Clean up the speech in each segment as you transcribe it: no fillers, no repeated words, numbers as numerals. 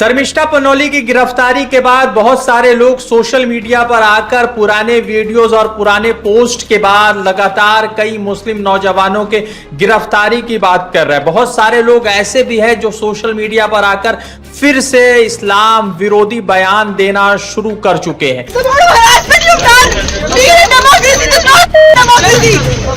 शर्मिष्ठा पनौली की गिरफ्तारी के बाद बहुत सारे लोग सोशल मीडिया पर आकर पुराने वीडियोस और पुराने पोस्ट के बाद लगातार कई मुस्लिम नौजवानों के गिरफ्तारी की बात कर रहे हैं। बहुत सारे लोग ऐसे भी हैं जो सोशल मीडिया पर आकर फिर से इस्लाम विरोधी बयान देना शुरू कर चुके हैं।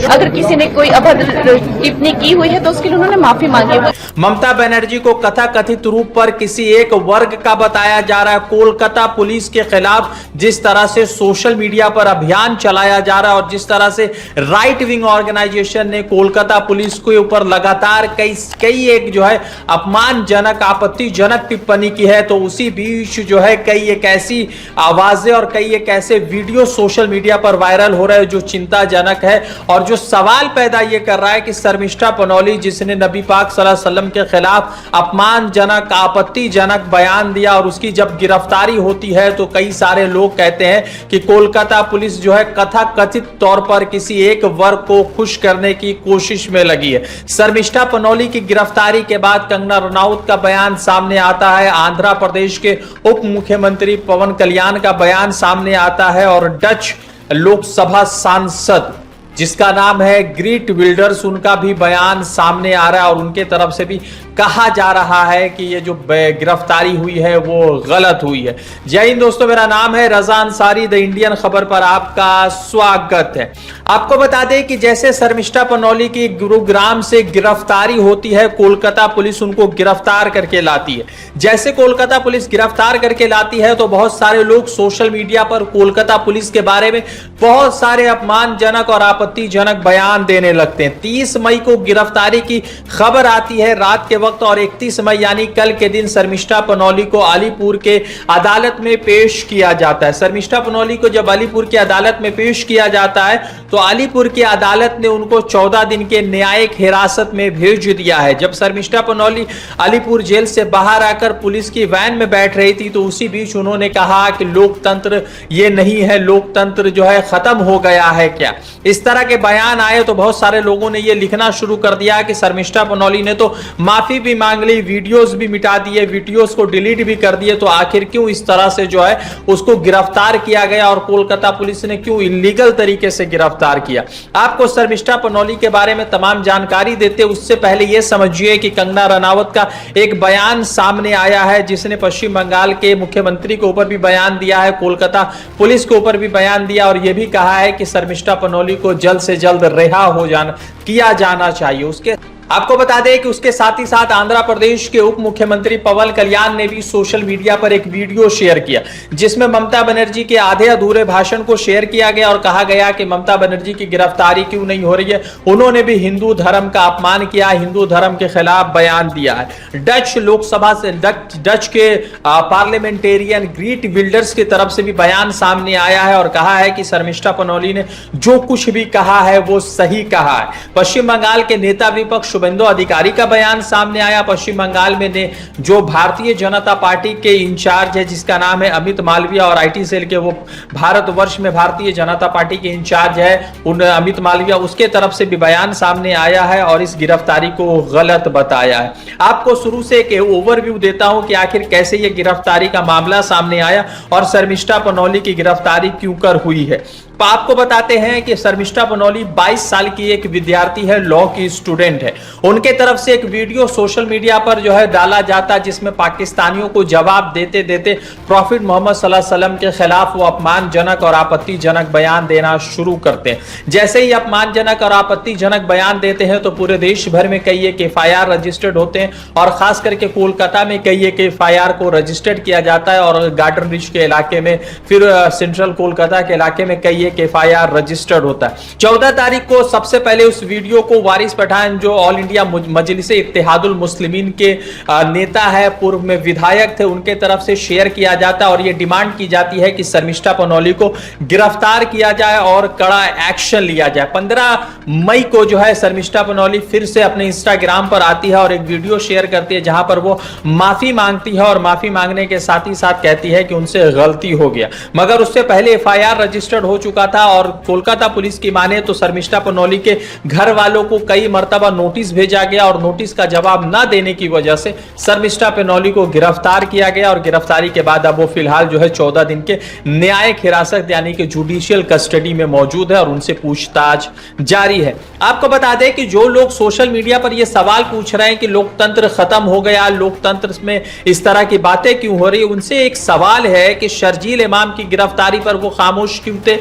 अगर किसी ने कोई अभद्र टिप्पणी की हुई है तो उसके लिए उन्होंने माफी मांगी है। ममता बनर्जी को कथित रूप पर किसी एक वर्ग का बताया जा रहा है। कोलकाता पुलिस के खिलाफ जिस तरह से सोशल मीडिया पर अभियान चलाया जा रहा है और जिस तरह से राइट विंग ऑर्गेनाइजेशन ने कोलकाता पुलिस के ऊपर लगातार कई एक जो है अपमानजनक आपत्तिजनक टिप्पणी की है, तो उसी बीच जो है कई एक ऐसी आवाजें और कई एक ऐसे वीडियो सोशल मीडिया पर वायरल हो रहे हैं जो चिंताजनक है और जो सवाल पैदा यह कर रहा है कि शर्मिष्ठा पनौली जिसने नबी पाक सल्लल्लाहु अलैहि वसल्लम के खिलाफ अपमानजनक आपत्तिजनक बयान दिया और उसकी जब गिरफ्तारी होती है तो कई सारे लोग कहते हैं कि कोलकाता पुलिस जो है कथित तौर पर किसी एक वर्ग को खुश करने की कोशिश में लगी है। शर्मिष्ठा पनौली की गिरफ्तारी के बाद कंगना रनौत का बयान सामने आता है, आंध्र प्रदेश के उप मुख्यमंत्री पवन कल्याण का बयान सामने आता है और डच लोकसभा सांसद जिसका नाम है ग्रीट विल्डर्स उनका भी बयान सामने आ रहा है और उनके तरफ से भी कहा जा रहा है कि ये जो गिरफ्तारी हुई है वो गलत हुई है। जय हिंद दोस्तों, मेरा नाम है रजा अंसारी। द इंडियन खबर पर आपका स्वागत है। आपको बता दें कि जैसे शर्मिष्ठा पनौली की गुरुग्राम से गिरफ्तारी होती है, कोलकाता पुलिस उनको गिरफ्तार करके लाती है। जैसे कोलकाता पुलिस गिरफ्तार करके लाती है तो बहुत सारे लोग सोशल मीडिया पर कोलकाता पुलिस के बारे में बहुत सारे अपमानजनक और आपत्तिजनक बयान देने लगते हैं। 30 मई को गिरफ्तारी की खबर आती है रात के वक्त और 31 मई यानी कल के दिन शर्मिष्ठा पनौली को अलीपुर के अदालत में पेश किया जाता है। शर्मिष्ठा पनौली को जब अलीपुर की अदालत में पेश किया जाता है तो अलीपुर की अदालत ने उनको 14 दिन के न्यायिक हिरासत में भेज दिया है। जब शर्मिष्ठा पनौली अलीपुर जेल से बाहर आकर पुलिस की वैन में बैठ रही थी तो उसी बीच उन्होंने कहा कि लोकतंत्र ये नहीं है, लोकतंत्र जो है खत्म हो गया है क्या। इस तरह के बयान आए तो बहुत सारे लोगों ने ये लिखना शुरू कर दिया कि शर्मिष्ठा पनौली ने तो माफी भी मांग ली, वीडियोस भी मिटा दिए, वीडियोस को डिलीट भी कर दिए, तो आखिर क्यों इस तरह से जो है उसको गिरफ्तार किया गया और कोलकाता पुलिस ने क्यों इलीगल तरीके से गिरफ्तार किया। आपको शर्मिष्ठा पनौली के बारे में तमाम जानकारी देते उससे पहले यह समझिए कि कंगना रनौत का एक बयान सामने आया है जिसने पश्चिम बंगाल के मुख्यमंत्री के ऊपर भी बयान दिया है, कोलकाता पुलिस के ऊपर भी बयान दिया और यह भी कहा है कि शर्मिष्ठा पनौली को जल्द से जल्द रिहा हो किया जाना चाहिए। उसके आपको बता दें कि उसके साथ ही साथ आंध्र प्रदेश के उप मुख्यमंत्री पवन कल्याण ने भी सोशल मीडिया पर एक वीडियो शेयर किया जिसमें ममता बनर्जी के आधे अधूरे भाषण को शेयर किया गया और कहा गया कि ममता बनर्जी की गिरफ्तारी क्यों नहीं हो रही है। उन्होंने भी हिंदू धर्म का अपमान किया, हिंदू धर्म के खिलाफ बयान दिया है। डच लोकसभा से डच के पार्लियामेंटेरियन ग्रीट विल्डर्स की तरफ से भी बयान सामने आया है और कहा है कि शर्मिष्ठा पनौली ने जो कुछ भी कहा है वो सही कहा है। पश्चिम बंगाल के नेता विपक्ष शुभेंदु अधिकारी का बयान सामने आया। पश्चिम बंगाल में ने जो भारतीय जनता पार्टी के इंचार्ज है जिसका नाम है अमित मालविया और आईटी सेल के वो भारतवर्ष में भारतीय जनता पार्टी के इंचार्ज है उन अमित मालविया, उसके तरफ से भी बयान सामने आया है और इस गिरफ्तारी को गलत बताया है। आपको शुरू से एक ओवरव्यू देता हूं कि आखिर कैसे ये गिरफ्तारी का मामला सामने आया और शर्मिष्ठा पनौली की गिरफ्तारी क्यों कर हुई है। तो आपको बताते हैं कि शर्मिष्ठा पनौली 22 साल की एक विद्यार्थी है, लॉ की स्टूडेंट है। उनके तरफ से एक वीडियो सोशल मीडिया पर जो है डाला जाता है जिसमें पाकिस्तानियों को जवाब देते देते प्रॉफिट मोहम्मद सल्लल्लाहु अलैहि वसल्लम के खिलाफ वो अपमानजनक और आपत्तिजनक बयान देना शुरू करते हैं। जैसे ही अपमानजनक और आपत्तिजनक बयान देते हैं तो पूरे देश भर में कई एक FIR रजिस्टर्ड होते हैं और खास करके कोलकाता में कई एक FIR को रजिस्टर्ड किया जाता है और गार्डन रिच के इलाके में, फिर सेंट्रल कोलकाता के इलाके में कई एक FIR रजिस्टर्ड होता है। 14 तारीख को सबसे पहले उस वीडियो को वारिस पठान जो ऑल इंडिया मजलिसे इत्तेहादुल मुस्लिमीन के नेता है, पूर्व में विधायक थे, उनके तरफ से शेयर किया जाता है और यह डिमांड की जाती है कि शर्मिष्ठा पनौली को गिरफ्तार किया जाए और कड़ा एक्शन लिया जाए। 15 मई को जो है शर्मिष्ठा पनौली फिर से अपने इंस्टाग्राम पर आती है और एक वीडियो शेयर करती है जहां पर वो माफी मांगती है और माफी मांगने के साथ ही साथ कहती है कि उनसे गलती हो गया, मगर उससे पहले FIR रजिस्टर्ड हो चुका चुका था और कोलकाता पुलिस की माने तो शर्मिष्ठा पनौली के घर वालों को कई मर्तबा नोटिस भेजा गया और नोटिस का जवाब न देने की वजह से शर्मिष्ठा पनौली को गिरफ्तार किया गया और गिरफ्तारी के बाद अब वो फिलहाल जो है 14 दिन के न्यायिक हिरासत यानी कि जुडिशियल कस्टडी में मौजूद है और उनसे पूछताछ जारी है। आपको बता दें कि जो लोग सोशल मीडिया पर यह सवाल पूछ रहे हैं कि लोकतंत्र खत्म हो गया, लोकतंत्र में इस तरह की बातें क्यों हो रही, उनसे एक सवाल है कि शर्जील इमाम की गिरफ्तारी पर वो खामोश क्यों थे,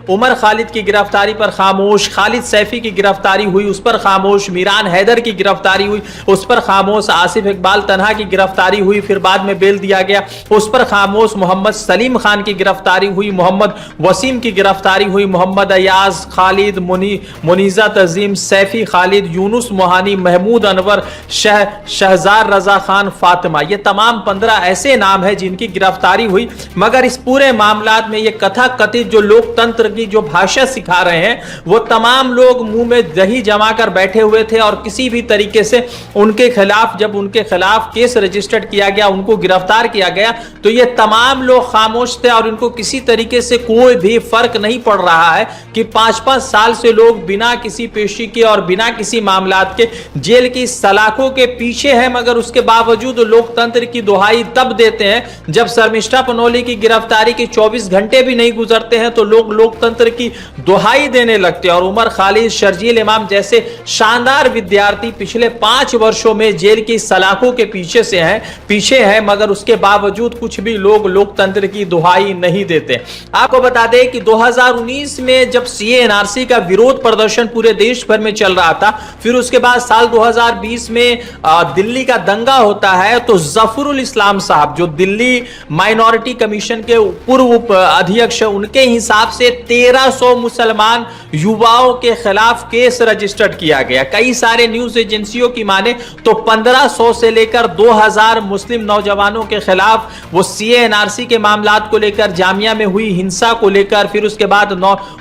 उमर खालिद की गिरफ्तारी पर खामोश, खालिद सैफी की गिरफ्तारी हुई उस पर खामोश, मीरान हैदर की गिरफ्तारी हुई उस पर खामोश, आसिफ इकबाल तन्हा की गिरफ्तारी हुई फिर बाद में बेल दिया गया उस पर खामोश, मोहम्मद सलीम खान की गिरफ्तारी हुई, मोहम्मद वसीम की गिरफ्तारी हुई, मोहम्मद अयाज, खालिद, मुनीजा तजीम, सैफी खालिद, यूनुस मोहानी, महमूद अनवर, शहजार रजा खान, फातिमा, ये तमाम 15 ऐसे नाम है जिनकी गिरफ्तारी हुई। मगर इस पूरे मामलात में ये कथा कथित जो लोकतंत्र की जो भाषा सिखा रहे हैं वो तमाम लोग मुंह में दही जमाकर बैठे हुए थे और किसी भी तरीके से उनके खिलाफ जब उनके खिलाफ केस रजिस्टर्ड किया गया, उनको गिरफ्तार किया गया तो ये तमाम लोग खामोश थे और इनको किसी तरीके से कोई भी फर्क नहीं पड़ रहा है कि 5-5 साल से लोग बिना किसी पेशी के और बिना किसी मामलात के जेल की सलाखों के पीछे हैं, मगर उसके बावजूद लोकतंत्र की दुहाई तब देते हैं जब शर्मिष्ठा पनौली की गिरफ्तारी के 24 घंटे भी नहीं गुजरते हैं तो लोग लोकतंत्र की दुहाई देने लगते हैं। और उमर खालिद, शर्जील इमाम जैसे शानदार विद्यार्थी पिछले 5 वर्षों में जेल की सलाखों के पीछे हैं मगर उसके बावजूद कुछ भी लोग लोकतंत्र की दुहाई नहीं देते। आपको बता दें कि 2019 में जब सीए एनआरसी का विरोध प्रदर्शन पूरे देश भर में चल रहा था, फिर उसके बाद साल 2020 में दिल्ली का दंगा होता है तो जफरुल इस्लाम साहब जो दिल्ली माइनॉरिटी कमीशन के पूर्व अध्यक्ष, उनके हिसाब से 1300 मुसलमान युवाओं के खिलाफ केस रजिस्टर्ड किया गया। कई सारे न्यूज एजेंसियों की माने तो 1500 से लेकर 2000 मुस्लिम नौजवानों के खिलाफ वो सीए एनआरसी के मामलात को लेकर, जामिया में हुई हिंसा को लेकर, फिर उसके बाद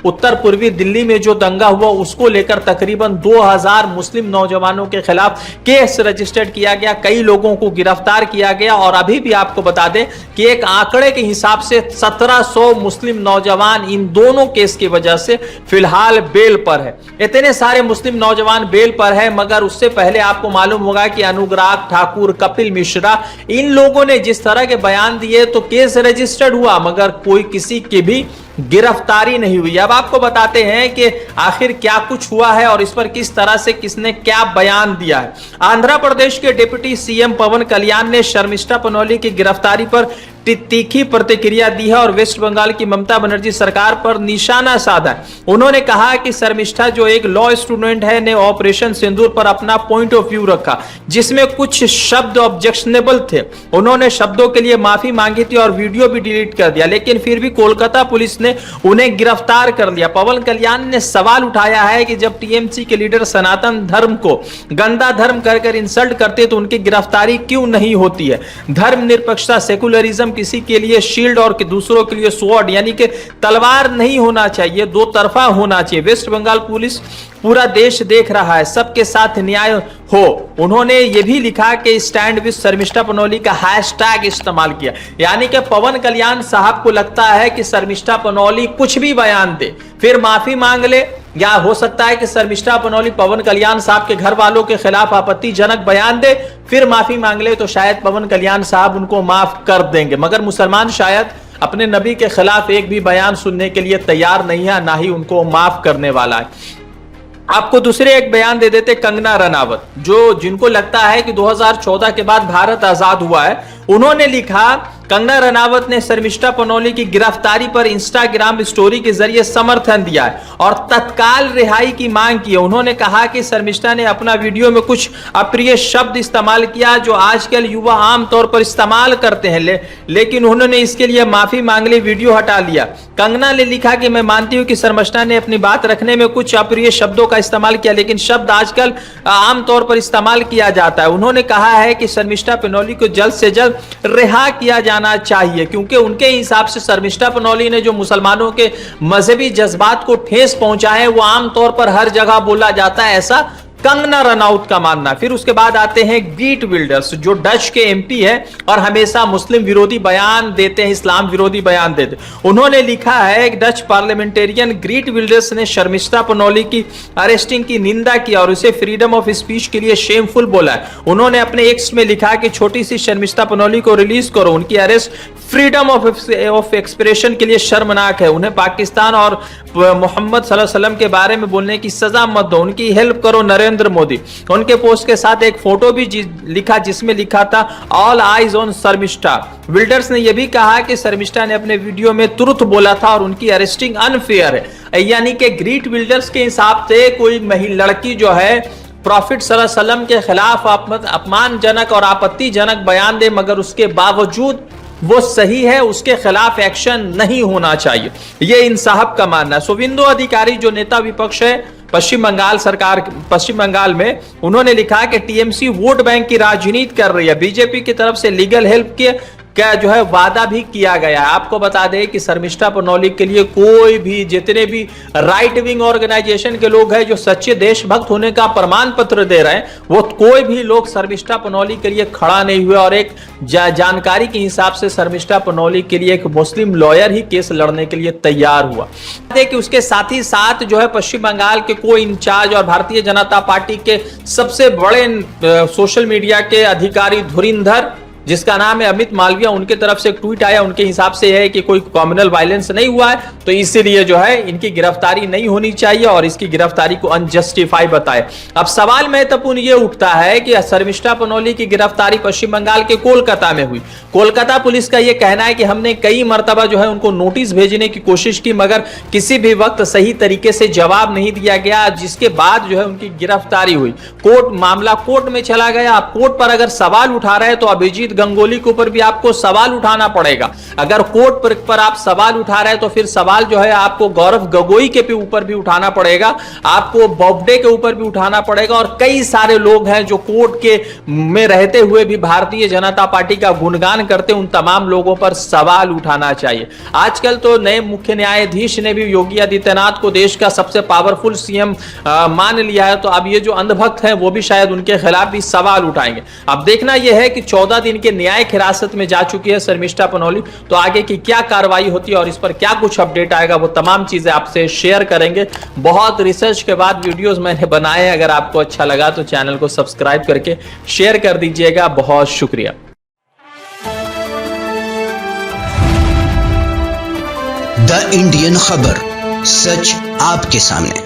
उत्तर पूर्वी दिल्ली में जो दंगा हुआ उसको लेकर तकरीबन 2000 मुस्लिम नौजवानों के खिलाफ केस रजिस्टर्ड किया गया, कई लोगों को गिरफ्तार किया गया। और अभी भी आपको बता दें कि एक आंकड़े के हिसाब से 1700 मुस्लिम नौजवान इन दोनों केस की वजह से फिलहाल बेल पर है। इतने सारे मुस्लिम नौजवान बेल पर है मगर उससे पहले आपको मालूम होगा कि अनुराग ठाकुर, कपिल मिश्रा, इन लोगों ने जिस तरह के बयान दिए तो केस रजिस्टर्ड हुआ मगर कोई किसी की भी गिरफ्तारी नहीं हुई। अब आपको बताते हैं कि आखिर क्या कुछ हुआ है और इस पर किस तरह से किसने क्या बयान दिया है। आंध्र प्रदेश के डिप्टी सीएम पवन कल्याण ने शर्मिष्ठा पनौली की गिरफ्तारी पर तीखी प्रतिक्रिया दी है और वेस्ट बंगाल की ममता बनर्जी सरकार पर निशाना साधा है। उन्होंने कहा कि शर्मिष्ठा जो एक लॉ स्टूडेंट है ने ऑपरेशन सिंदूर पर अपना पॉइंट ऑफ व्यू रखा जिसमें कुछ शब्द ऑब्जेक्शनेबल थे। उन्होंने शब्दों के लिए माफी मांगी थी और वीडियो भी डिलीट कर दिया, लेकिन फिर भी कोलकाता पुलिस ने उन्हें गिरफ्तार कर लिया। पवन कल्याण ने सवाल उठाया है कि जब टीएमसी के लीडर सनातन धर्म को गंदा धर्म कर इंसल्ट करते तो उनकी गिरफ्तारी क्यों नहीं होती है। धर्मनिरपेक्षता, सेकुलरिज्म किसी के लिए शील्ड और दूसरों के लिए स्वॉर्ड यानी कि तलवार नहीं होना चाहिए, दो तरफा होना चाहिए। वेस्ट बंगाल पुलिस पूरा देश देख रहा है, सबके साथ न्याय हो। उन्होंने यह भी लिखा कि स्टैंड विद शर्मिष्ठा पनौली का हैशटैग इस्तेमाल किया, यानी कि पवन कल्याण साहब को लगता है कि शर्मिष्ठा पनौली कुछ भी बयान दे फिर माफी मांग ले, या हो सकता है कि शर्मिष्ठा पनौली पवन कल्याण साहब के घर वालों के खिलाफ आपत्तिजनक बयान दे फिर माफी मांग ले तो शायद पवन कल्याण साहब उनको माफ कर देंगे। मगर मुसलमान शायद अपने नबी के खिलाफ एक भी बयान सुनने के लिए तैयार नहीं है, ना ही उनको माफ करने वाला है। आपको दूसरे एक बयान दे देते कंगना रनावत, जिनको लगता है कि 2014 के बाद भारत आजाद हुआ है। उन्होंने लिखा, कंगना रनावत ने शर्मिष्ठा पनौली की गिरफ्तारी पर इंस्टाग्राम स्टोरी के जरिए समर्थन दिया है और तत्काल रिहाई की मांग की है। उन्होंने कहा कि शर्मिष्ठा ने अपना वीडियो में कुछ अप्रिय शब्द इस्तेमाल किया जो आजकल युवा आमतौर पर इस्तेमाल करते हैं, लेकिन उन्होंने इसके लिए माफी मांग ली, वीडियो हटा लिया। कंगना ने लिखा कि मैं मानती हूं कि शर्मिष्ठा ने अपनी बात रखने में कुछ अप्रिय शब्दों का इस्तेमाल किया, लेकिन शब्द आजकल आमतौर पर इस्तेमाल किया जाता है। उन्होंने कहा है कि शर्मिष्ठा पनौली को जल्द से जल्द रिहा किया जाना चाहिए, क्योंकि उनके हिसाब से शर्मिष्ठा पनौली ने जो मुसलमानों के मजहबी जज्बात को ठेस पहुंचाए वो आमतौर पर हर जगह बोला जाता है, ऐसा कंगना रनौत का मानना। फिर उसके बाद आते हैं गीट विल्डर्स, जो डच के एमपी है और हमेशा मुस्लिम विरोधी बयान देते हैं, इस्लाम विरोधी बयान देते हैं। उन्होंने लिखा है, डच पार्लियामेंटेरियन गीट विल्डर्स ने शर्मिष्ठा पनौली की अरेस्टिंग की निंदा की और उसे फ्रीडम ऑफ स्पीच के लिए शेमफुल बोला है। उन्होंने अपने एक्स में लिखा कि छोटी सी शर्मिष्ठा पनौली को रिलीज करो, उनकी अरेस्ट फ्रीडम ऑफ एक्सप्रेशन के लिए शर्मनाक है। उन्हें पाकिस्तान और मोहम्मद सल्लल्लाहु अलैहि वसल्लम के बारे में बोलने की सजा मत दो, उनकी हेल्प करो नरेंद्र मोदी। उनके पोस्ट के साथ एक फोटो भी लिखा जिसमें लिखा था all eyes on Sharmishtha. Wilders ने यह भी कहा कि शर्मिष्ठा ने अपने वीडियो में तुरंत बोला था और उनकी अरेस्टिंग अनफेयर है। यानी कि ग्रीट विल्डर्स के हिसाब से कोई लड़की जो है प्रॉफिट सल्लल्लाहु अलैहि वसल्लम के खिलाफ अपमानजनक और आपत्तिजनक बयान दे, मगर उसके बावजूद वो सही है, उसके खिलाफ एक्शन नहीं होना चाहिए, ये इन साहब का मानना है। शुभेंदु अधिकारी जो नेता विपक्ष है पश्चिम बंगाल में, उन्होंने लिखा कि टीएमसी वोट बैंक की राजनीति कर रही है। बीजेपी की तरफ से लीगल हेल्प के क्या जो है वादा भी किया गया है। आपको बता दें कि शर्मिष्ठा पनौली के लिए कोई भी, जितने भी राइट विंग ऑर्गेनाइजेशन के लोग हैं जो सच्चे देशभक्त होने का प्रमाण पत्र दे रहे हैं, वो कोई भी लोग शर्मिष्ठा पनौली के लिए खड़ा नहीं हुए। और एक जानकारी के हिसाब से शर्मिष्ठा पनौली के लिए एक मुस्लिम लॉयर ही केस लड़ने के लिए तैयार हुआ। कि उसके साथ ही साथ जो है पश्चिम बंगाल के को इंचार्ज और भारतीय जनता पार्टी के सबसे बड़े सोशल मीडिया के अधिकारी धुरिंधर, जिसका नाम है अमित मालविया, उनके तरफ से एक ट्वीट आया। उनके हिसाब से है कि कोई कम्युनल वायलेंस नहीं हुआ है, तो इसीलिए जो है इनकी गिरफ्तारी नहीं होनी चाहिए और इसकी गिरफ्तारी को अनजस्टिफाई बताए। अब सवाल महत्वपूर्ण ये उठता है कि शर्मिष्ठा पनौली की गिरफ्तारी पश्चिम बंगाल के कोलकाता में हुई। कोलकाता पुलिस का यह कहना है कि हमने कई मर्तबा जो है उनको नोटिस भेजने की कोशिश की, मगर किसी भी वक्त सही तरीके से जवाब नहीं दिया गया, जिसके बाद जो है उनकी गिरफ्तारी हुई। मामला कोर्ट में चला गया। आप कोर्ट पर अगर सवाल उठा रहे हैं तो अभिजीत गंगोली के ऊपर भी आपको सवाल उठाना पड़ेगा। अगर कोर्ट पर आप सवाल उठा रहे हैं तो फिर सवाल जो है आपको गौरव गोगोई के ऊपर भी उठाना पड़ेगा, आपको बॉब्डे के ऊपर भी उठाना पड़ेगा। और कई सारे लोग हैं जो कोर्ट के में रहते हुए भी भारतीय जनता पार्टी का गुणगान करते, उन तमाम लोगों पर सवाल उठाना चाहिए। आजकल तो नए मुख्य न्यायाधीश ने भी योगी आदित्यनाथ को देश का सबसे पावरफुल सीएम मान लिया है, तो अब ये जो अंधभक्त हैं वो भी शायद उनके खिलाफ भी सवाल उठाएंगे। अब देखना यह है कि 14 दिन के न्यायिक हिरासत में जा चुकी है शर्मिष्ठा पनौली, तो आगे की क्या कार्रवाई होती है और इस पर क्या कुछ अपडेट आएगा, वो तमाम चीजें आपसे शेयर करेंगे। बहुत रिसर्च के बाद वीडियोस मैंने बनाए हैं। अगर आपको अच्छा लगा तो चैनल को सब्सक्राइब करके शेयर कर दीजिएगा। बहुत शुक्रिया। द इंडियन खबर, सच आपके सामने।